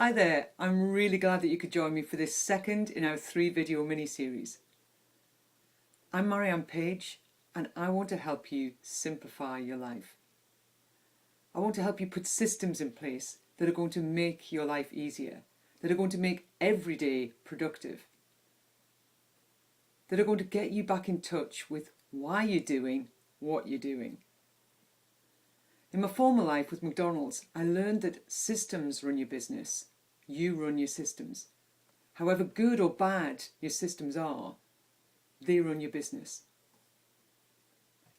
Hi there, I'm really glad that you could join me for this second in our 3-video mini-series. I'm Marianne Page and I want to help you simplify your life. I want to help you put systems in place that are going to make your life easier, that are going to make every day productive, that are going to get you back in touch with why you're doing what you're doing. In my former life with McDonald's, I learned that systems run your business. You run your systems. However good or bad your systems are, they run your business.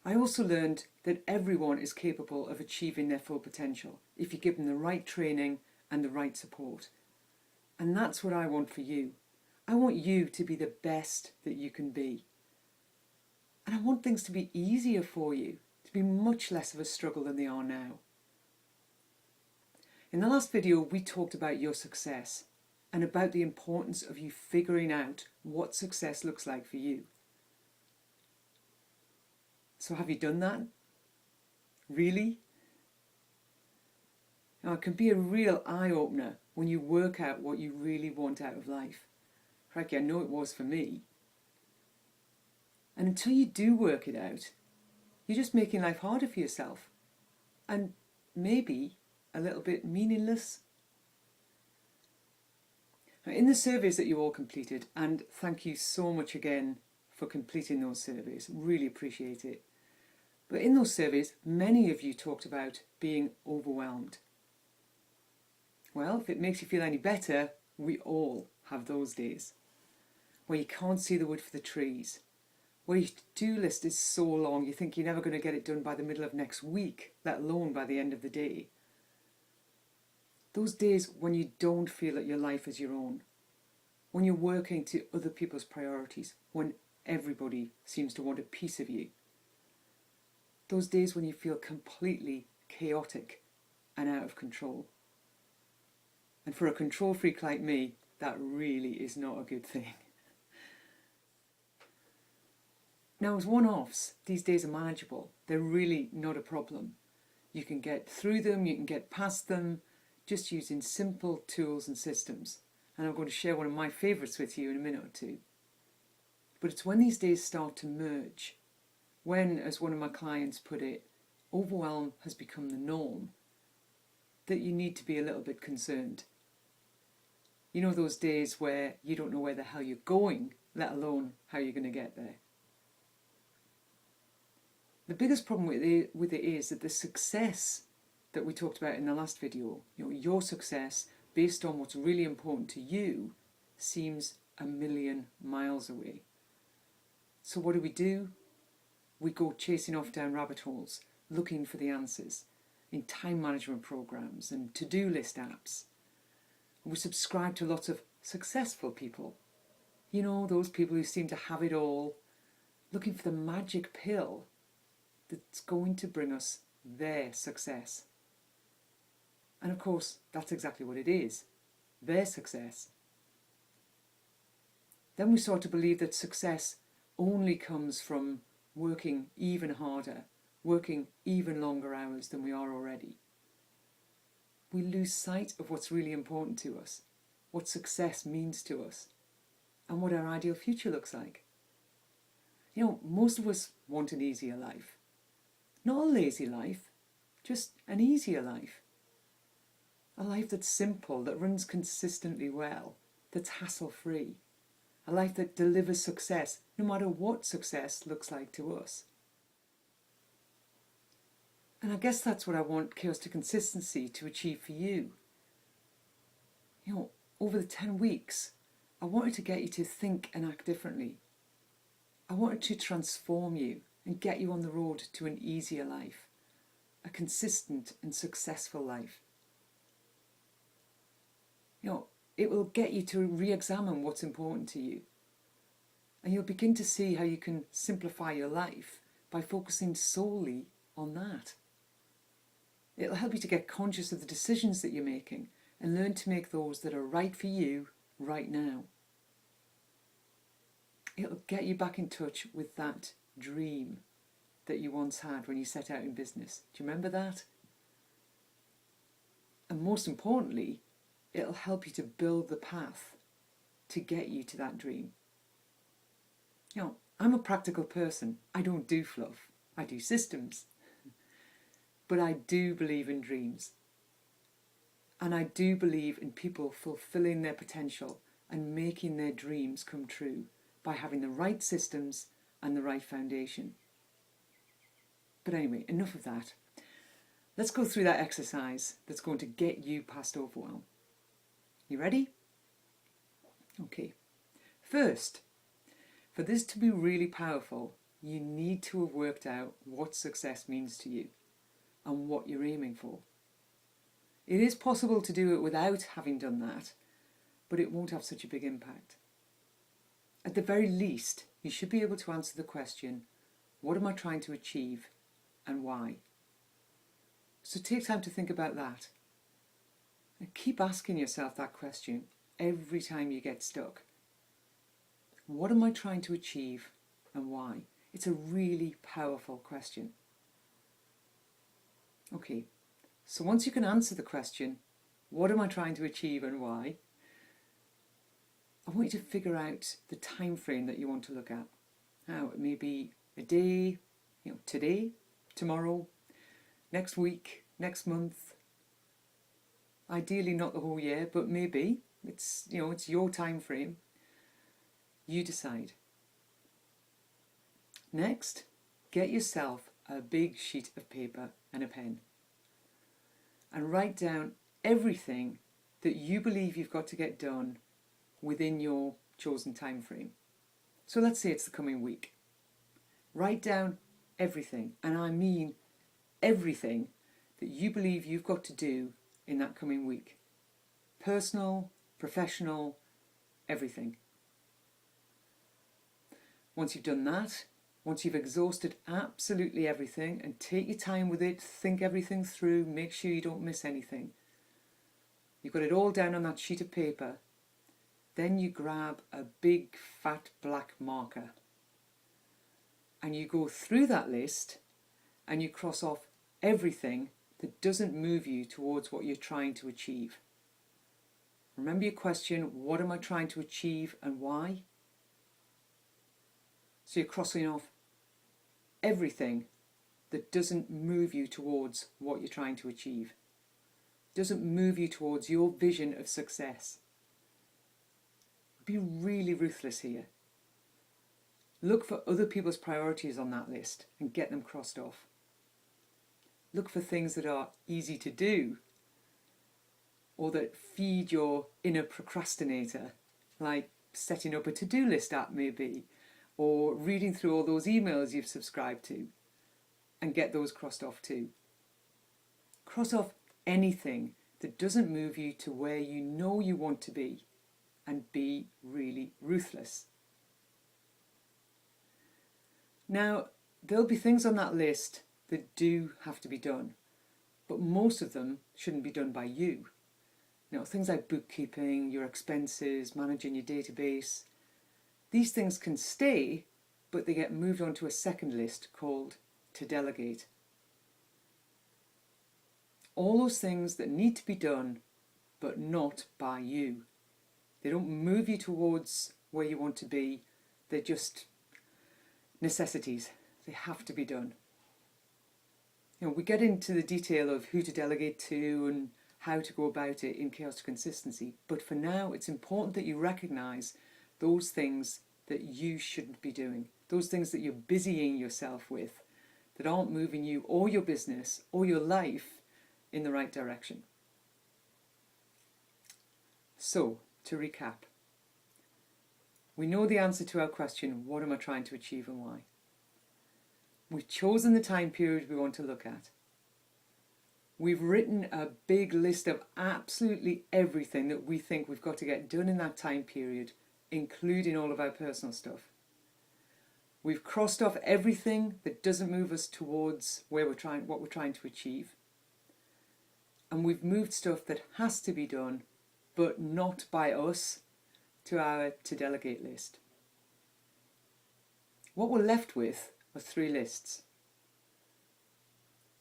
I also learned that everyone is capable of achieving their full potential if you give them the right training and the right support. And that's what I want for you. I want you to be the best that you can be. And I want things to be easier for you, to be much less of a struggle than they are now. In the last video, we talked about your success and about the importance of you figuring out what success looks like for you. So have you done that? Really? Now, it can be a real eye-opener when you work out what you really want out of life. Crikey, I know it was for me. And until you do work it out, you're just making life harder for yourself. And maybe a little bit meaningless. Now, in the surveys that you all completed, and thank you so much again for completing those surveys, really appreciate it. But in those surveys, many of you talked about being overwhelmed. Well, if it makes you feel any better, we all have those days where you can't see the wood for the trees, where your to-do list is so long you think you're never going to get it done by the middle of next week, let alone by the end of the day. Those days when you don't feel that your life is your own, when you're working to other people's priorities, when everybody seems to want a piece of you. Those days when you feel completely chaotic and out of control. And for a control freak like me, that really is not a good thing. Now, as one-offs, these days are manageable. They're really not a problem. You can get through them, you can get past them, just using simple tools and systems. And I'm going to share one of my favourites with you in a minute or two. But it's when these days start to merge, when, as one of my clients put it, overwhelm has become the norm, that you need to be a little bit concerned. You know, those days where you don't know where the hell you're going, let alone how you're going to get there. The biggest problem with it is that the success that we talked about in the last video, your success based on what's really important to you, seems a million miles away. So what do? We go chasing off down rabbit holes, looking for the answers in time management programs and to-do list apps. And we subscribe to lots of successful people. You know, those people who seem to have it all, looking for the magic pill that's going to bring us their success. And of course, that's exactly what it is, their success. Then we start to believe that success only comes from working even harder, working even longer hours than we are already. We lose sight of what's really important to us, what success means to us, and what our ideal future looks like. You know, most of us want an easier life. Not a lazy life, just an easier life. A life that's simple, that runs consistently well, that's hassle-free. A life that delivers success, no matter what success looks like to us. And I guess that's what I want Chaos to Consistency to achieve for you. You know, over the 10 weeks, I wanted to get you to think and act differently. I wanted to transform you and get you on the road to an easier life, a consistent and successful life. You know, it will get you to re-examine what's important to you. And you'll begin to see how you can simplify your life by focusing solely on that. It'll help you to get conscious of the decisions that you're making and learn to make those that are right for you right now. It'll get you back in touch with that dream that you once had when you set out in business. Do you remember that? And most importantly, it'll help you to build the path to get you to that dream. I'm a practical person. I don't do fluff. I do systems. But I do believe in dreams. And I do believe in people fulfilling their potential and making their dreams come true by having the right systems and the right foundation. But anyway, enough of that. Let's go through that exercise that's going to get you past overwhelm. You ready? Okay. First, for this to be really powerful, you need to have worked out what success means to you and what you're aiming for. It is possible to do it without having done that, but it won't have such a big impact. At the very least, you should be able to answer the question, what am I trying to achieve and why? So take time to think about that. And keep asking yourself that question every time you get stuck. What am I trying to achieve and why? It's a really powerful question. Okay, so once you can answer the question, what am I trying to achieve and why? I want you to figure out the time frame that you want to look at. Now, it may be a day, today, tomorrow, next week, next month. Ideally not the whole year, but maybe. It's your time frame. You decide. Next, get yourself a big sheet of paper and a pen and write down everything that you believe you've got to get done within your chosen time frame. So let's say it's the coming week. Write down everything, and I mean everything that you believe you've got to do in that coming week. Personal, professional, everything. Once you've done that, once you've exhausted absolutely everything, and take your time with it, think everything through, make sure you don't miss anything. You've got it all down on that sheet of paper. Then you grab a big fat black marker and you go through that list and you cross off everything that doesn't move you towards what you're trying to achieve. Remember your question, what am I trying to achieve and why? So you're crossing off everything that doesn't move you towards what you're trying to achieve, doesn't move you towards your vision of success. Be really ruthless here. Look for other people's priorities on that list and get them crossed off. Look for things that are easy to do or that feed your inner procrastinator, like setting up a to-do list app maybe, or reading through all those emails you've subscribed to, and get those crossed off too. Cross off anything that doesn't move you to where you know you want to be, and be really ruthless. Now, there'll be things on that list that do have to be done, but most of them shouldn't be done by you. Things like bookkeeping, your expenses, managing your database. These things can stay, but they get moved onto a second list called to delegate. All those things that need to be done, but not by you. They don't move you towards where you want to be. They're just necessities. They have to be done. We get into the detail of who to delegate to and how to go about it in Chaos to Consistency. But for now, it's important that you recognise those things that you shouldn't be doing. Those things that you're busying yourself with that aren't moving you or your business or your life in the right direction. So, to recap, we know the answer to our question, what am I trying to achieve and why? We've chosen the time period we want to look at. We've written a big list of absolutely everything that we think we've got to get done in that time period, including all of our personal stuff. We've crossed off everything that doesn't move us towards what we're trying to achieve. And we've moved stuff that has to be done, but not by us, to our to delegate list. What we're left with are three lists.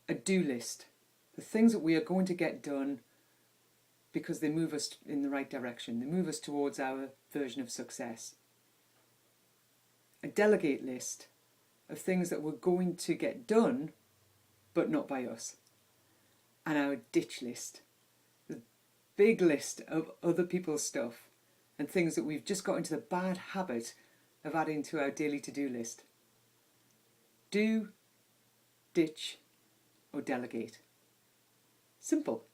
A do list, the things that we are going to get done because they move us in the right direction. They move us towards our version of success. A delegate list of things that we're going to get done, but not by us. And our ditch list, the big list of other people's stuff and things that we've just got into the bad habit of adding to our daily to-do list. Do, ditch, or delegate. Simple.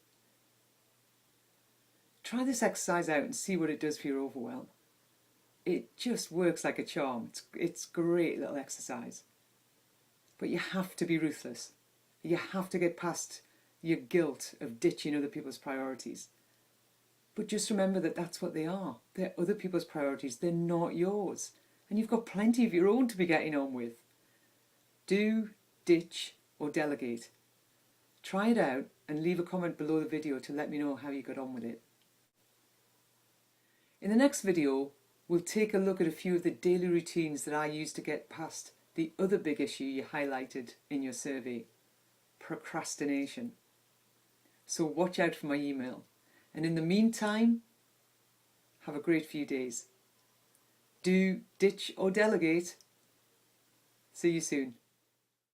Try this exercise out and see what it does for your overwhelm. It just works like a charm. It's a great little exercise. But you have to be ruthless. You have to get past your guilt of ditching other people's priorities. But just remember that that's what they are. They're other people's priorities. They're not yours. And you've got plenty of your own to be getting on with. Do, ditch, or delegate. Try it out and leave a comment below the video to let me know how you got on with it. In the next video, we'll take a look at a few of the daily routines that I use to get past the other big issue you highlighted in your survey, procrastination. So watch out for my email. And in the meantime, have a great few days. Do, ditch, or delegate. See you soon.